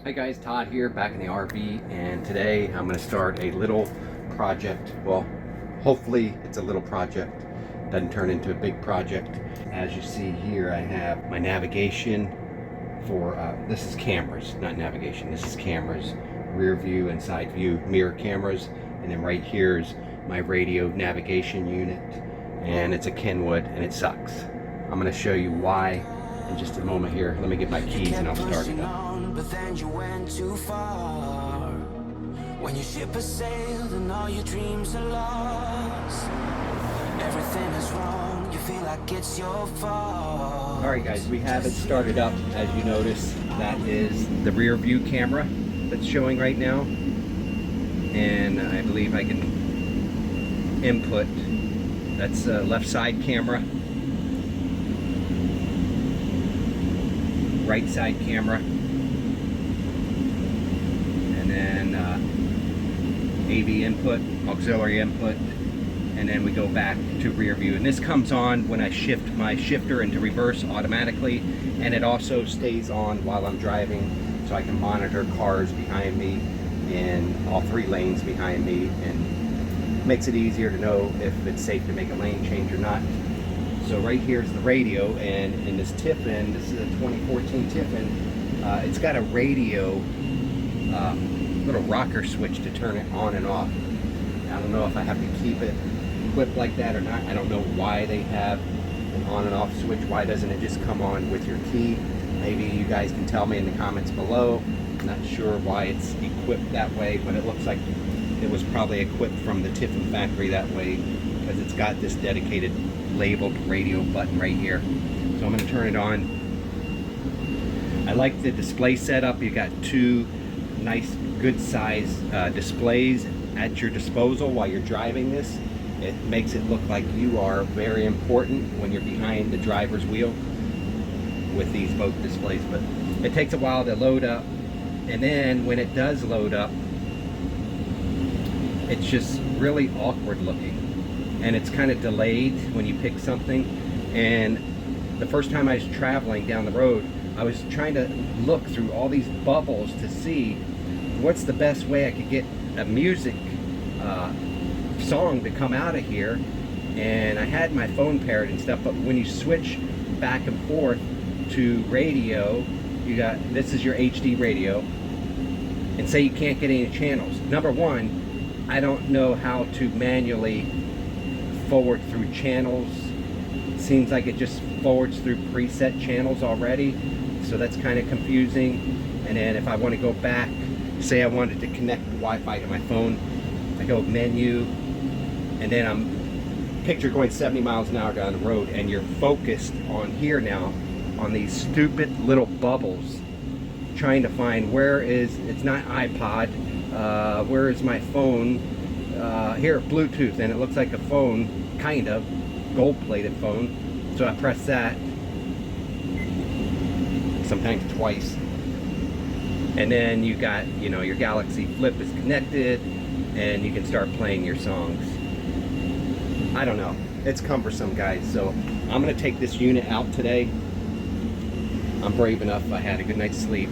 Hi guys, Todd here, back in the RV, and today I'm going to start a little project. Well, hopefully it's a little project, doesn't turn into a big project. As you see here, I have my navigation for, this is cameras, not navigation, this is cameras, rear view and side view mirror cameras, and then right here is my radio navigation unit, and it's a Kenwood and it sucks. I'm going to show you why in just a moment here. Let me get my keys and I'll start it up. But then you went too far. When your ship has sailed and all your dreams are lost, everything is wrong, you feel like it's your fault. Alright guys, we have it started up. As you notice, that is the rear view camera that's showing right now, and I believe I can input. That's a left side camera, right side camera, and then AV input, auxiliary input, and then we go back to rear view. And this comes on when I shift my shifter into reverse automatically, and it also stays on while I'm driving, so I can monitor cars behind me and all three lanes behind me, and makes it easier to know if it's safe to make a lane change or not. So right here is the radio, and in this TIFFIN, this is a 2014 TIFFIN, it's got a radio little rocker switch to turn it on and off. I don't know if I have to keep it equipped like that or not. I don't know why they have an on and off switch. Why doesn't it just come on with your key? Maybe you guys can tell me in the comments below. I'm not sure why it's equipped that way, but it looks like it was probably equipped from the TIFFIN factory that way, because it's got this dedicated labeled radio button right here. So I'm going to turn it on. I like the display setup. You got two nice good size displays at your disposal while you're driving this. It makes it look like you are very important when you're behind the driver's wheel with these both displays, but it takes a while to load up, and then when it does load up, it's just really awkward looking, and it's kind of delayed when you pick something. And the first time I was traveling down the road, I was trying to look through all these bubbles to see what's the best way I could get a music song to come out of here, and I had my phone paired and stuff, but when you switch back and forth to radio, you got, this is your HD radio, and say you can't get any channels. Number one, I don't know how to manually forward through channels. Seems like it just forwards through preset channels already, so that's kind of confusing. And then if I want to go back, say I wanted to connect the Wi-Fi to my phone, I go menu, and then I'm picture going 70 miles an hour down the road, and you're focused on here now on these stupid little bubbles, trying to find where is, it's not iPod, where is my phone, here Bluetooth, and it looks like a phone, kind of gold-plated phone. So I press that sometimes twice, and then you got, you know, your Galaxy Flip is connected, and you can start playing your songs. I don't know, it's cumbersome guys, so I'm gonna take this unit out today. I'm brave enough, I had a good night's sleep.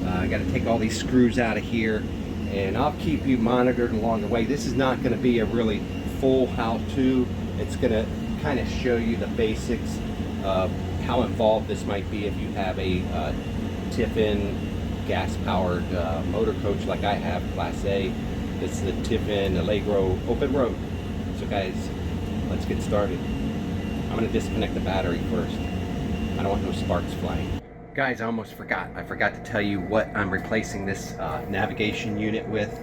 I gotta take all these screws out of here, and I'll keep you monitored along the way. This is not gonna be a really full how-to. It's gonna kind of show you the basics of how involved this might be if you have a TIFFIN gas-powered motor coach like I have, Class A. This is the TIFFIN Allegro open road. So guys, let's get started. I'm gonna disconnect the battery first. I don't want no sparks flying. Guys, I almost forgot. I forgot to tell you what I'm replacing this navigation unit with.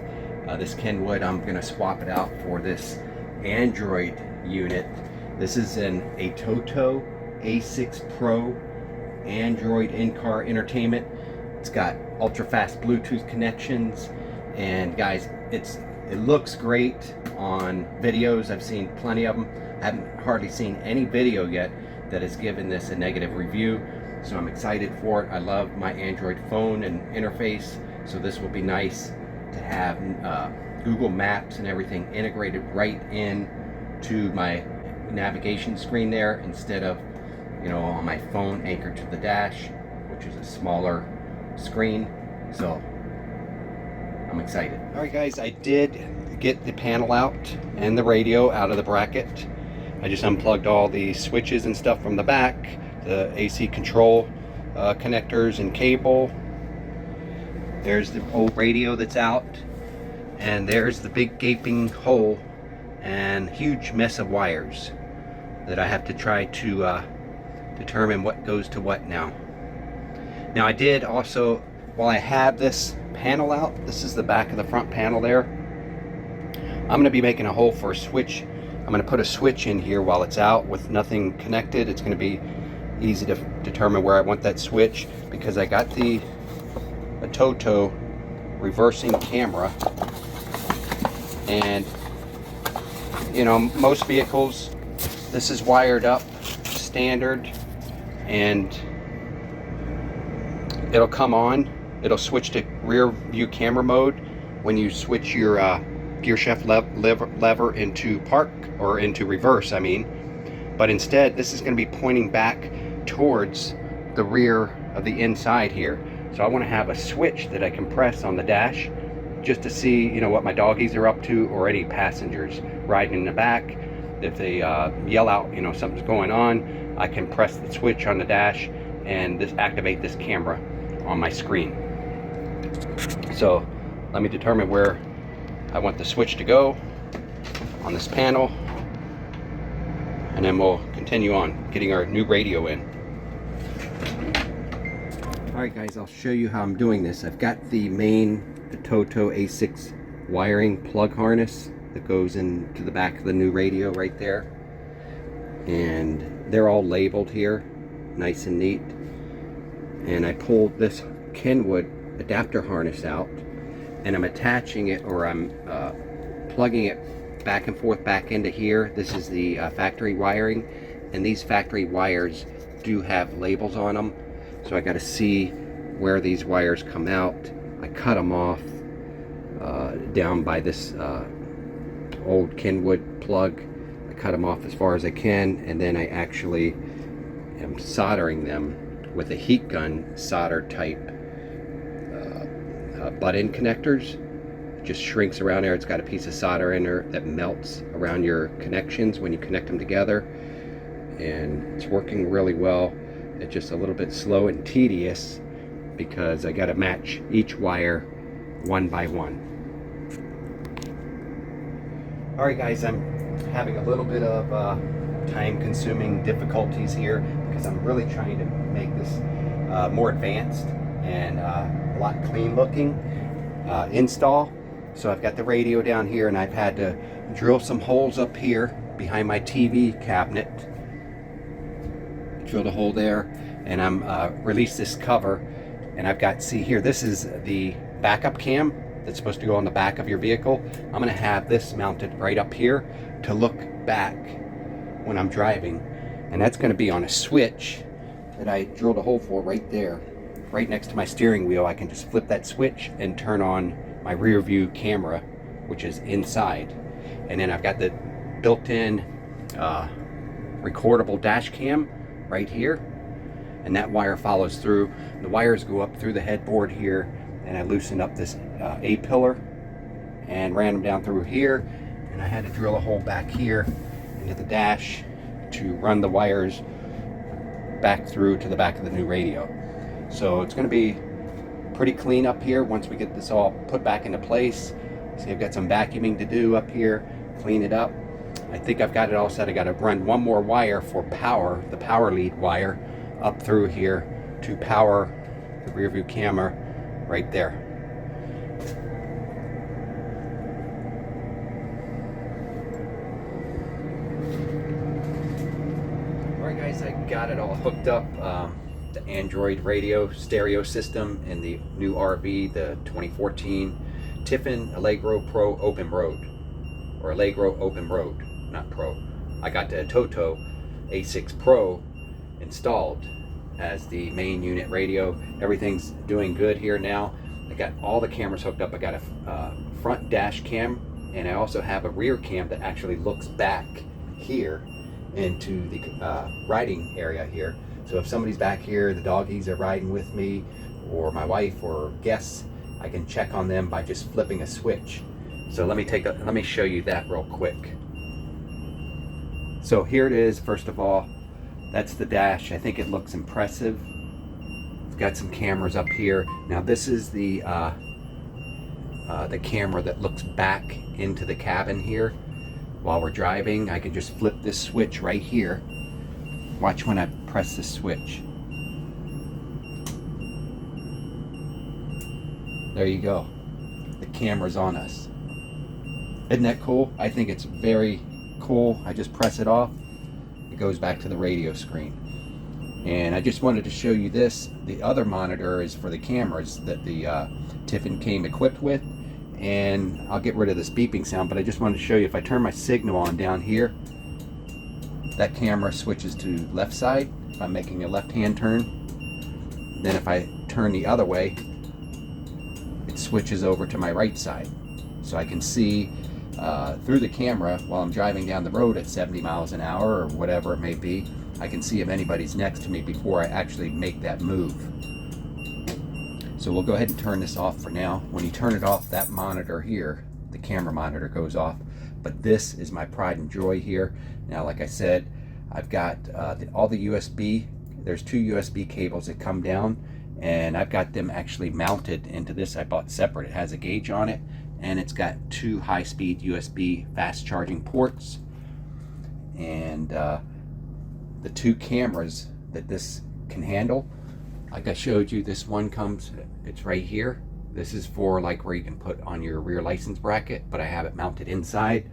This Kenwood, I'm gonna swap it out for this Android unit. This is an ATOTO A6 PRO Android in-car entertainment. It's got ultra-fast Bluetooth connections, and guys, it looks great on videos. I've seen plenty of them. I haven't hardly seen any video yet that has given this a negative review, so I'm excited for it. I love my Android phone and interface, so this will be nice to have Google Maps and everything integrated right in to my navigation screen there, instead of, you know, on my phone anchored to the dash, which is a smaller screen. So I'm excited. All right guys, I did get the panel out and the radio out of the bracket. I just unplugged all the switches and stuff from the back, the AC control connectors and cable. There's the old radio that's out, and there's the big gaping hole and huge mess of wires that I have to try to determine what goes to what now. Now I did also, while I have this panel out, this is the back of the front panel there, I'm going to be making a hole for a switch. I'm going to put a switch in here while it's out with nothing connected. It's going to be easy to determine where I want that switch, because I got the Toto reversing camera, and you know, most vehicles this is wired up standard, and it'll come on, it'll switch to rear view camera mode when you switch your gear shaft lever into park, or into reverse I mean. But instead this is going to be pointing back towards the rear of the inside here. So I want to have a switch that I can press on the dash just to see, you know, what my doggies are up to, or any passengers riding in the back. If they yell out, you know, something's going on, I can press the switch on the dash and activate this camera on my screen. So let me determine where I want the switch to go on this panel, and then we'll continue on getting our new radio in. Alright guys, I'll show you how I'm doing this. I've got the main ATOTO A6 wiring plug harness that goes into the back of the new radio right there, and they're all labeled here nice and neat. And I pulled this Kenwood adapter harness out, and I'm attaching it, or I'm plugging it back and forth back into here. This is the factory wiring, and these factory wires do have labels on them, so I got to see where these wires come out. I cut them off down by this old Kenwood plug. I cut them off as far as I can, and then I actually am soldering them with a heat gun solder type butt-end connectors. It just shrinks around there. It's got a piece of solder in there that melts around your connections when you connect them together, and it's working really well. It's just a little bit slow and tedious because I got to match each wire one by one. Alright guys, I'm having a little bit of time-consuming difficulties here because I'm really trying to make this more advanced and a lot clean looking install. So I've got the radio down here, and I've had to drill some holes up here behind my TV cabinet. Drilled a hole there, and I'm released this cover, and I've got, see here, this is the backup cam that's supposed to go on the back of your vehicle. I'm going to have this mounted right up here to look back when I'm driving, and that's going to be on a switch that I drilled a hole for right there, right next to my steering wheel. I can just flip that switch and turn on my rear view camera, which is inside. And then I've got the built-in recordable dash cam right here, and that wire follows through. The wires go up through the headboard here, and I loosened up this A-pillar and ran them down through here, and I had to drill a hole back here into the dash to run the wires back through to the back of the new radio. So it's going to be pretty clean up here once we get this all put back into place. See, I've got some vacuuming to do up here, clean it up. I think I've got it all set. I got to run one more wire for power, the power lead wire, up through here to power the rear view camera right there. Alright guys, I got it all hooked up. The Android radio stereo system and the new RV, the 2014 TIFFIN Allegro Pro Open Road, or Allegro Open Road, not Pro. I got the ATOTO A6 Pro installed as the main unit radio. Everything's doing good here now. I got all the cameras hooked up. I got a front dash cam, and I also have a rear cam that actually looks back here into the riding area here. So if somebody's back here, the doggies are riding with me, or my wife or guests, I can check on them by just flipping a switch. So let me show you that real quick. So here it is. First of all, that's the dash. I think it looks impressive. It's got some cameras up here. Now this is the camera that looks back into the cabin here. While we're driving, I can just flip this switch right here. Watch when I press the switch. There you go. The camera's on us. Isn't that cool? I think it's very cool. I just press it off. It goes back to the radio screen. And I just wanted to show you this. The other monitor is for the cameras that the TIFFIN came equipped with. And I'll get rid of this beeping sound, but I just wanted to show you, if I turn my signal on down here, that camera switches to left side if I'm making a left-hand turn. Then if I turn the other way, it switches over to my right side. So I can see through the camera while I'm driving down the road at 70 miles an hour or whatever it may be. I can see if anybody's next to me before I actually make that move. So we'll go ahead and turn this off for now. When you turn it off, that monitor here, the camera monitor, goes off. But this is my pride and joy here. Now, like I said, I've got all the USB. There's 2 USB cables that come down, and I've got them actually mounted into this. I bought separate. It has a gauge on it, and it's got 2 high-speed USB fast charging ports. And the 2 cameras that this can handle, like I showed you, this one comes, it's right here. This is for like where you can put on your rear license bracket, but I have it mounted inside,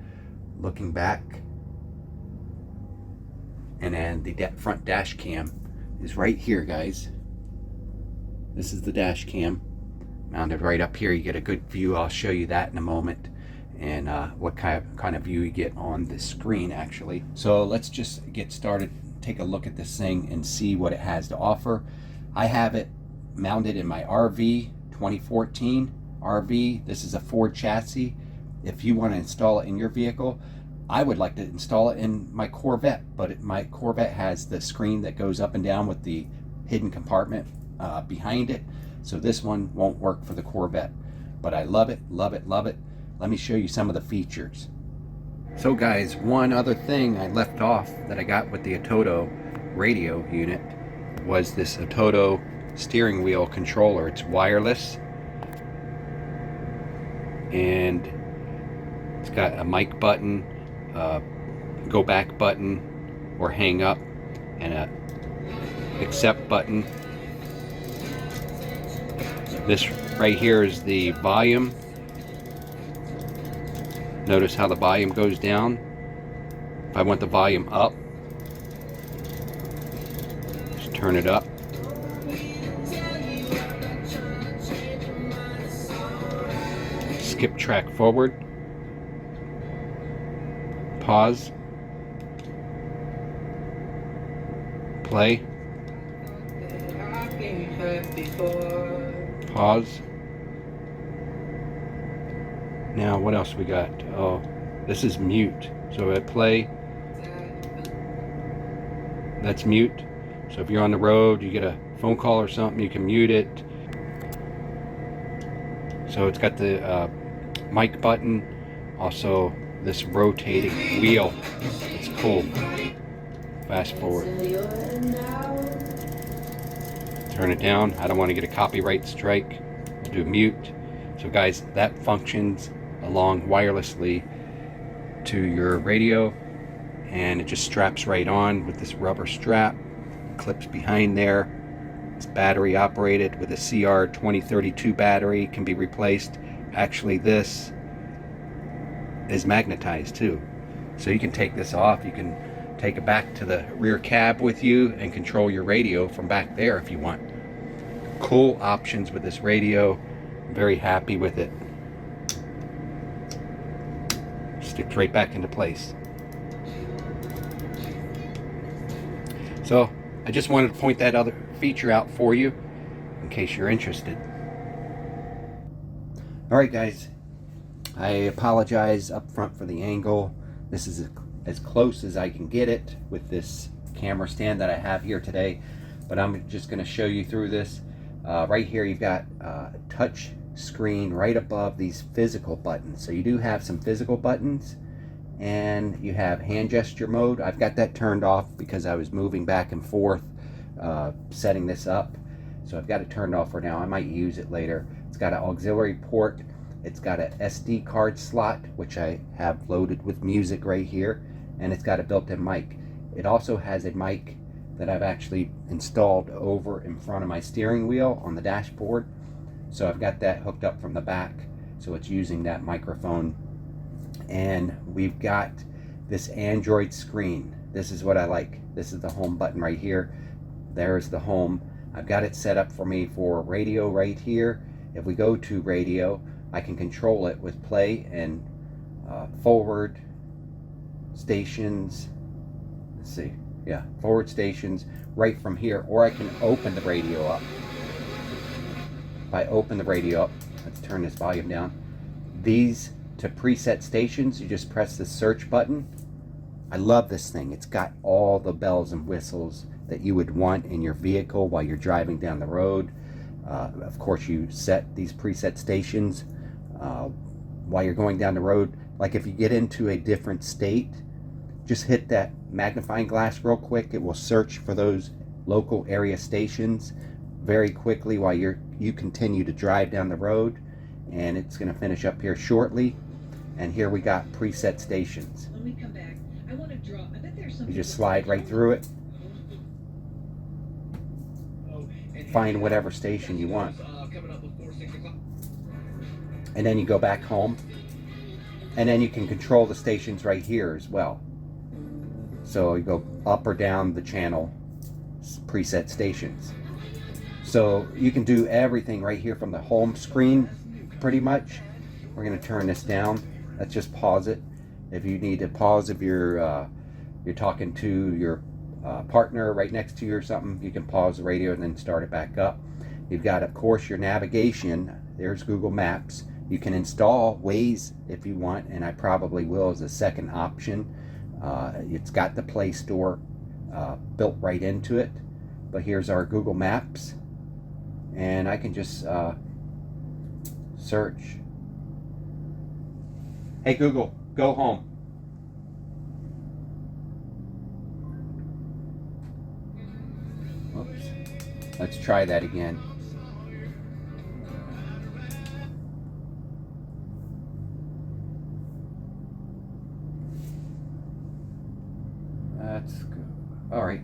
looking back. And then the front dash cam is right here, guys. This is the dash cam mounted right up here. You get a good view. I'll show you that in a moment, and what kind of view you get on the screen actually. So let's just get started, take a look at this thing and see what it has to offer. I have it mounted in my RV 2014 RV. This is a Ford chassis. If you want to install it in your vehicle, I would like to install it in my Corvette, but my Corvette has the screen that goes up and down with the hidden compartment behind it. So this one won't work for the Corvette, but I love it, love it, love it. Let me show you some of the features. So guys, one other thing I left off that I got with the ATOTO radio unit was this ATOTO steering wheel controller. It's wireless, and it's got a mic button, go back button or hang up, and a accept button. This right here is the volume. Notice how the volume goes down. If I want the volume up, just turn it up. Skip track forward. Pause. Play. Pause. Now what else we got? Oh, this is mute. So I play, that's mute. So if you're on the road, you get a phone call or something, you can mute it. So it's got the mic button, also this rotating wheel. It's cool. Fast forward. Turn it down. I don't want to get a copyright strike. I'll do mute. So guys, that functions along wirelessly to your radio, and it just straps right on with this rubber strap. Clips behind there. It's battery operated with a CR 2032 battery, can be replaced. Actually, this is magnetized too, so you can take this off. You can take it back to the rear cab with you and control your radio from back there if you want. Cool options with this radio. I'm very happy with it. Sticks right back into place. So I just wanted to point that other feature out for you in case you're interested. Alright guys, I apologize up front for the angle. This is as close as I can get it with this camera stand that I have here today, but I'm just going to show you through this. Right here you've got a touch screen right above these physical buttons. So you do have some physical buttons, and you have hand gesture mode. I've got that turned off because I was moving back and forth setting this up. So I've got it turned off for now. I might use it later. It's got an auxiliary port. It's got an SD card slot, which I have loaded with music right here. And it's got a built-in mic. It also has a mic that I've actually installed over in front of my steering wheel on the dashboard. So I've got that hooked up from the back. So it's using that microphone. And we've got this Android screen. This is what I like. This is the home button right here. There's the home. I've got it set up for me for radio right here. If we go to radio, I can control it with play and forward stations. Let's see. Yeah, forward stations right from here. Or I can open the radio up. If I open the radio up, let's turn this volume down. These to preset stations, you just press the search button. I love this thing. It's got all the bells and whistles that you would want in your vehicle while you're driving down the road. Of course, you set these preset stations while you're going down the road. Like if you get into a different state, just hit that magnifying glass real quick. It will search for those local area stations very quickly while you continue to drive down the road. And it's going to finish up here shortly. And here we got preset stations. When we come back, I want to draw. I bet there's You just slide right through it. Find whatever station you want. And then you go back home. And then you can control the stations right here as well. So you go up or down the channel preset stations. So you can do everything right here from the home screen pretty much. We're going to turn this down. Let's just pause it. If you need to pause, if you're talking to your partner right next to you or something, you can pause the radio and then start it back up. You've got, of course, your navigation. There's Google Maps. You can install Waze if you want, and I probably will as a second option. It's got the Play Store built right into it. But here's our Google Maps, and I can just search. Hey Google, go home. Oops. Let's try that again. That's good. All right,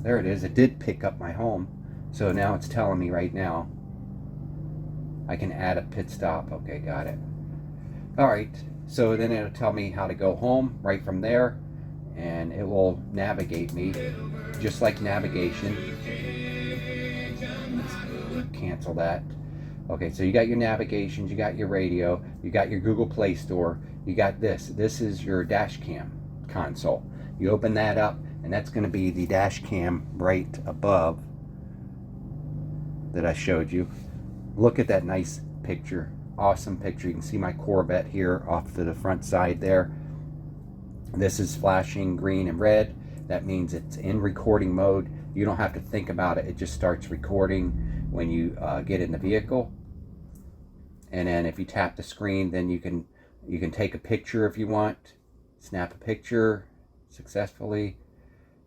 there it is. It did pick up my home. So now it's telling me right now I can add a pit stop. Okay, got it. All right, so then it'll tell me how to go home right from there, and it will navigate me just like navigation. Let's cancel that. Okay, so you got your navigations, you got your radio, you got your Google Play Store, you got this. This is your dash cam console. You open that up, and that's going to be the dash cam right above that I showed you. Look at that nice picture. Awesome picture. You can see my Corvette here off to the front side there. This is flashing green and red. That means it's in recording mode. You don't have to think about it. It just starts recording when you get in the vehicle. And then if you tap the screen, then you can take a picture if you want. Snap a picture successfully.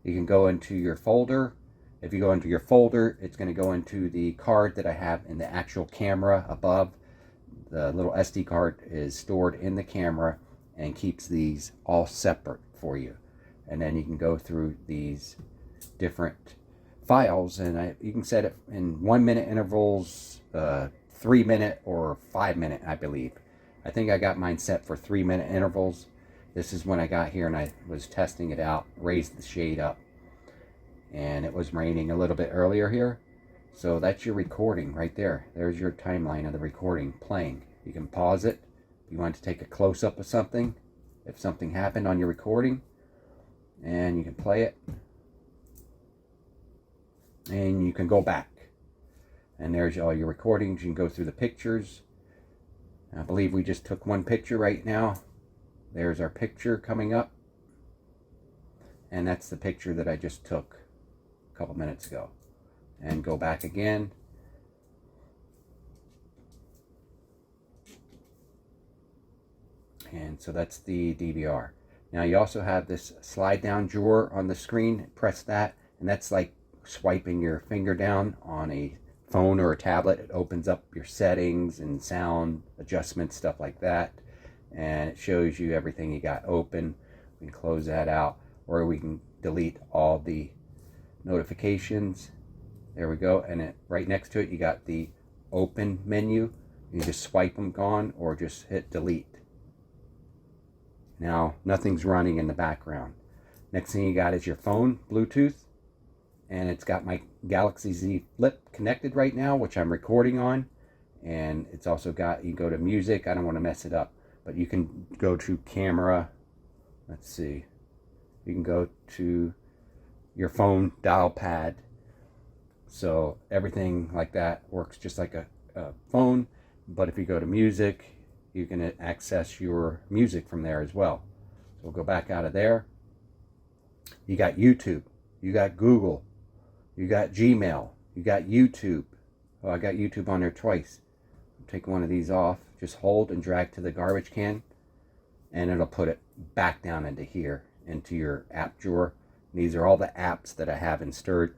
You can go into your folder. If you go into your folder, it's going to go into the card that I have in the actual camera above. The little SD card is stored in the camera and keeps these all separate for you. And then you can go through these different files, and you can set it in 1 minute intervals, 3 minute or 5 minute, I believe. I think I got mine set for 3 minute intervals. This is when I got here and I was testing it out, raised the shade up. And it was raining a little bit earlier here. So that's your recording right there. There's your timeline of the recording playing. You can pause it if you want to take a close-up of something, if something happened on your recording. And you can play it. And you can go back. And there's all your recordings. You can go through the pictures. I believe we just took one picture right now. There's our picture coming up. And that's the picture that I just took a couple minutes ago. And go back again. And so that's the DVR. Now you also have this slide down drawer on the screen. Press that, and that's like swiping your finger down on a phone or a tablet. It opens up your settings and sound adjustments, stuff like that, and it shows you everything you got open. We can close that out, or we can delete all the notifications. There we go. And right next to it, you got the open menu. You can just swipe them gone, or just hit delete. Now nothing's running in the background. Next thing you got is your phone, Bluetooth, and it's got my Galaxy Z Flip connected right now, which I'm recording on. And it's also got, you go to music. I don't want to mess it up, but you can go to camera. Let's see. You can go to your phone dial pad. So everything like that works just like a phone. But if you go to music, you can access your music from there as well. So we'll go back out of there. You got YouTube, you got Google, you got Gmail, you got YouTube. Oh, I got YouTube on there twice. Take one of these off. Just hold and drag to the garbage can, and it'll put it back down into here, into your app drawer. These are all the apps that I have installed.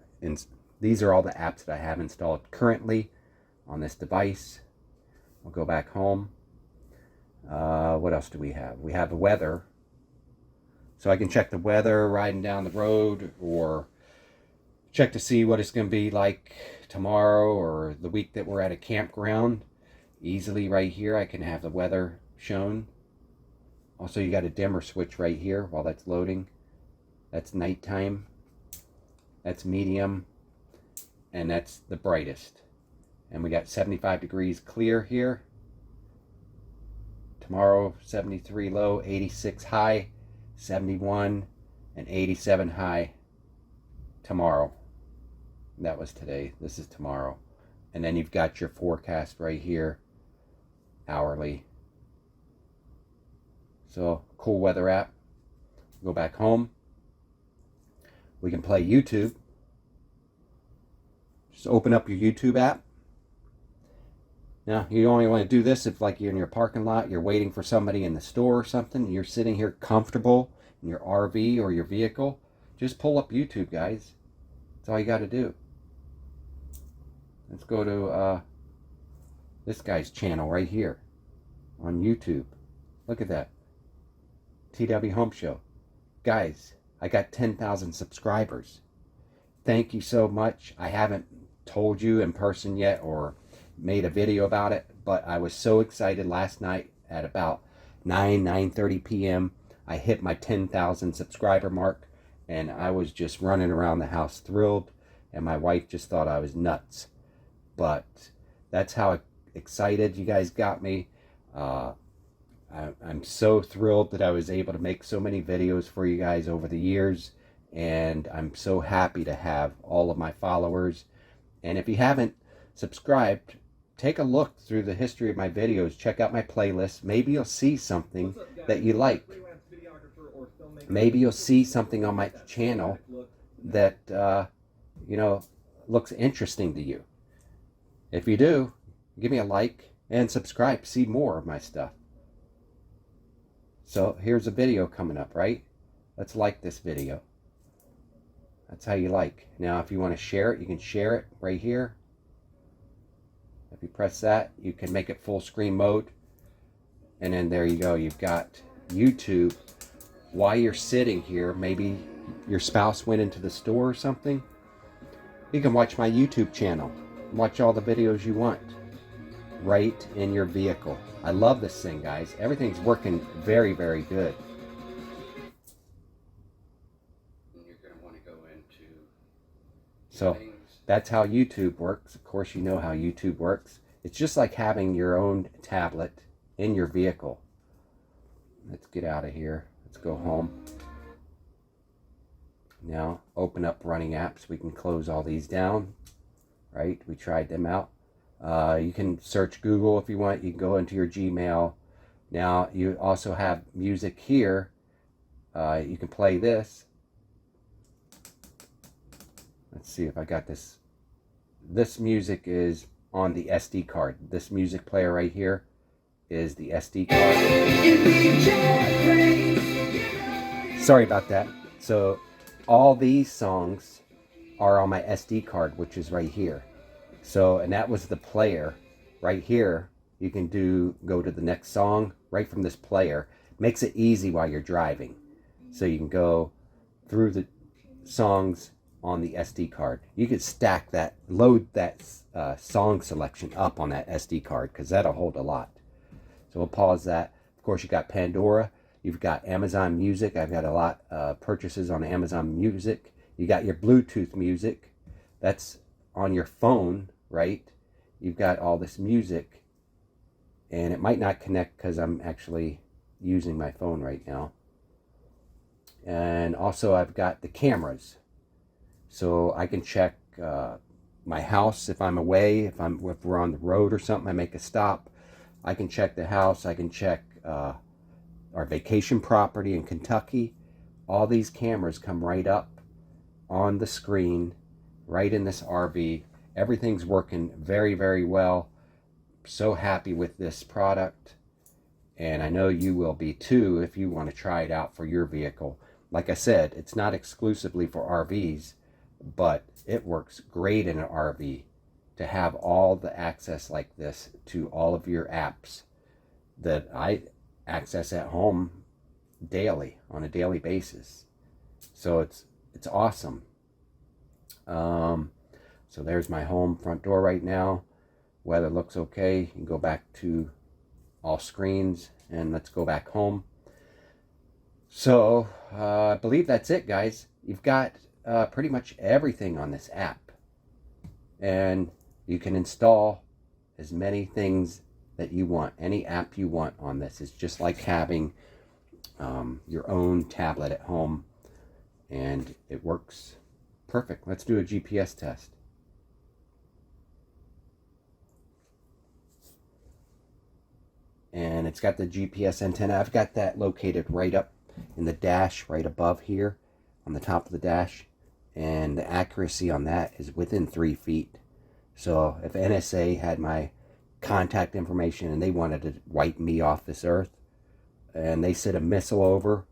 These are all the apps that I have installed currently on this device. We'll go back home. What else do we have? We have the weather. So I can check the weather riding down the road, or check to see what it's going to be like tomorrow or the week that we're at a campground. Easily right here, I can have the weather shown. Also, you got a dimmer switch right here while that's loading. That's nighttime. That's medium. And that's the brightest. And we got 75 degrees clear here. Tomorrow, 73 low, 86 high, 71 and 87 high tomorrow. That was today. This is tomorrow. And then you've got your forecast right here, hourly. So, cool weather app. Go back home. We can play YouTube. Just open up your YouTube app. Now, you only want to do this if, like, you're in your parking lot, you're waiting for somebody in the store or something, and you're sitting here comfortable in your RV or your vehicle. Just pull up YouTube, guys. That's all you got to do. Let's go to this guy's channel right here on YouTube. Look at that. TW Home Show. Guys, I got 10,000 subscribers. Thank you so much. I haven't told you in person yet or made a video about it, but I was so excited last night at about 9:30 p.m. I hit my 10,000 subscriber mark, and I was just running around the house thrilled, and my wife just thought I was nuts. But that's how excited you guys got me. I'm so thrilled that I was able to make so many videos for you guys over the years, and I'm so happy to have all of my followers. And if you haven't subscribed, take a look through the history of my videos. Check out my playlist. Maybe you'll see something that you like. Maybe you'll see something on my channel that you know, looks interesting to you. If you do, give me a like and subscribe to see more of my stuff. So here's a video coming up, right? Let's like this video. That's how you like. Now, if you want to share it, you can share it right here. If you press that, you can make it full screen mode. And then there you go. You've got YouTube. While you're sitting here, maybe your spouse went into the store or something, you can watch my YouTube channel. Watch all the videos you want right in your vehicle. I love this thing, guys. Everything's working very, very good. You're going to want to go into settings. That's how YouTube works. Of course, you know how YouTube works. It's just like having your own tablet in your vehicle. Let's get out of here. Let's go home. Now, open up running apps. We can close all these down. Right? We tried them out. You can search Google if you want. You can go into your Gmail. Now, you also have music here. You can play this. Let's see if I got this. This music is on the SD card. This music player right here is the SD card. Sorry about that. So all these songs are on my SD card, which is right here. So, and that was the player right here. You can go to the next song right from this player. Makes it easy while you're driving. So you can go through the songs on the SD card. You could stack that, load that song selection up on that SD card, because that'll hold a lot. So we'll pause that. Of course, you got Pandora. You've got Amazon Music. I've got a lot of purchases on Amazon Music. You got your Bluetooth music. That's on your phone, right? You've got all this music. And it might not connect because I'm actually using my phone right now. And also I've got the cameras. So I can check my house if I'm away, if we're on the road or something, I make a stop. I can check the house. I can check our vacation property in Kentucky. All these cameras come right up on the screen, right in this RV. Everything's working very, very well. So happy with this product. And I know you will be too if you want to try it out for your vehicle. Like I said, it's not exclusively for RVs, but it works great in an RV to have all the access like this to all of your apps that I access at home daily, on a daily basis. So it's awesome. So there's my home front door right now. Weather looks okay. You can go back to all screens, and let's go back home. So I believe that's it, guys. You've got pretty much everything on this app, and you can install as many things that you want, any app you want on this. It's just like having your own tablet at home, and it works perfect. Let's do a GPS test. And it's got the GPS antenna. I've got that located right up in the dash, right above here on the top of the dash, and the accuracy on that is within 3 feet. So if NSA had my contact information and they wanted to wipe me off this earth, and they sent a missile over,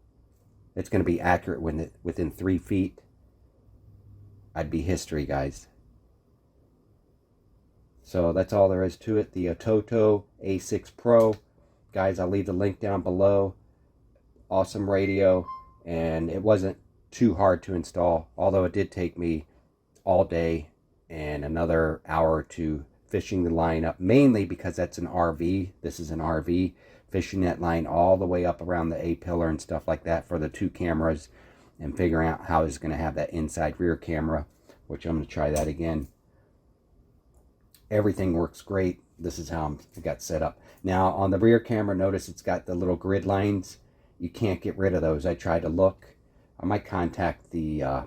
it's going to be accurate within 3 feet. I'd be history, guys. So that's all there is to it. The ATOTO A6 Pro. Guys, I'll leave the link down below. Awesome radio, and it wasn't too hard to install, although it did take me all day and another hour or two fishing the line up, mainly because that's an RV. This is an RV, fishing that line all the way up around the A-pillar and stuff like that for the 2 cameras, and figuring out how it's going to have that inside rear camera, which I'm going to try that again. Everything works great. This is how it got set up. Now on the rear camera, notice it's got the little grid lines. You can't get rid of those. I tried to look. I might contact the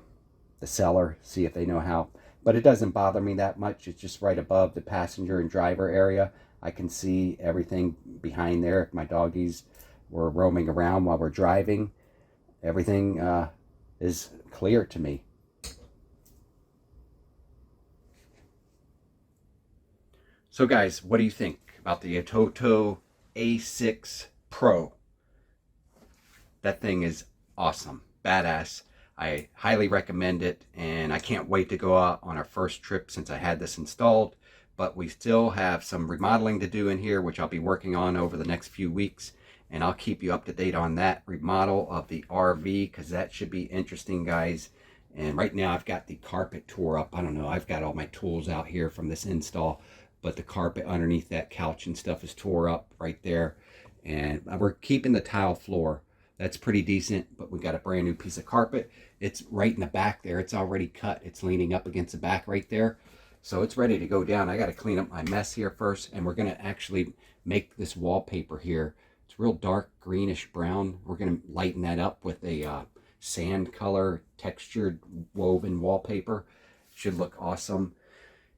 seller, see if they know how. But it doesn't bother me that much. It's just right above the passenger and driver area. I can see everything behind there. If my doggies were roaming around while we're driving, everything is clear to me. So guys, what do you think about the ATOTO A6 Pro? That thing is awesome, badass. I highly recommend it, and I can't wait to go out on our first trip since I had this installed. But we still have some remodeling to do in here, which I'll be working on over the next few weeks, and I'll keep you up to date on that remodel of the RV, because that should be interesting, guys. And right now I've got the carpet tore up. I don't know, I've got all my tools out here from this install, but the carpet underneath that couch and stuff is tore up right there. And we're keeping the tile floor. That's pretty decent, but we got a brand new piece of carpet. It's right in the back there. It's already cut. It's leaning up against the back right there. So it's ready to go down. I got to clean up my mess here first, and we're going to actually make this wallpaper here. It's real dark greenish brown. We're going to lighten that up with a sand color textured woven wallpaper. Should look awesome.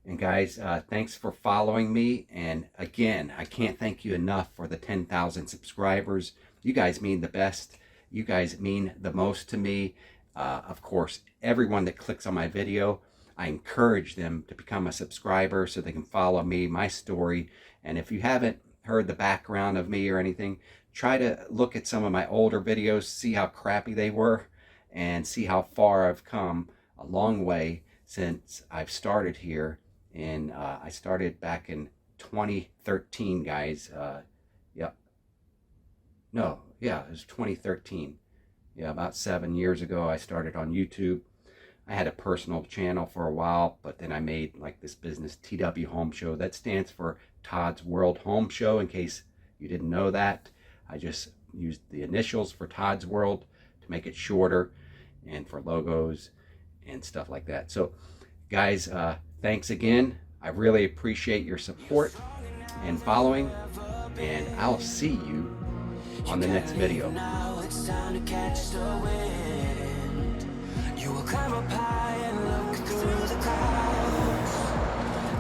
And guys, thanks for following me. And again, I can't thank you enough for the 10,000 subscribers. You guys mean the best. You guys mean the most to me. Of course, everyone that clicks on my video, I encourage them to become a subscriber so they can follow me, my story. And if you haven't heard the background of me or anything, try to look at some of my older videos, see how crappy they were, and see how far I've come. A long way since I've started here. And I started back in 2013, guys. Yep. No, yeah, it was 2013. Yeah, about 7 years ago I started on YouTube. I had a personal channel for a while, but then I made like this business TW Home Show. That stands for Todd's World Home Show, in case you didn't know that. I just used the initials for Todd's World to make it shorter, and for logos and stuff like that. So guys, thanks again. I really appreciate your support and following, and I'll see you on the next video. Now it's time to catch the wind. You will climb up high and look through the clouds.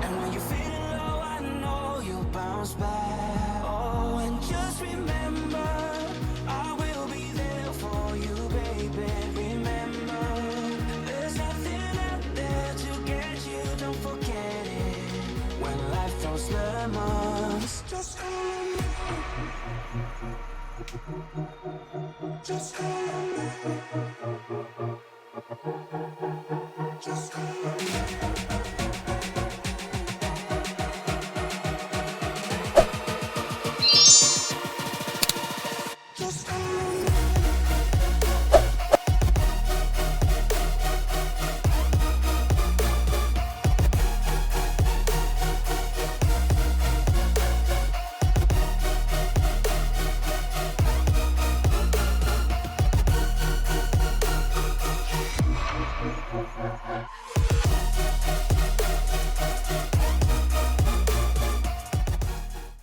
And when you're feeling low, I know you'll bounce back. Oh, and just remember, I will be there for you, baby. Remember, there's nothing out there to get you. Don't forget it. When life throws lemons, just call me. Just call me.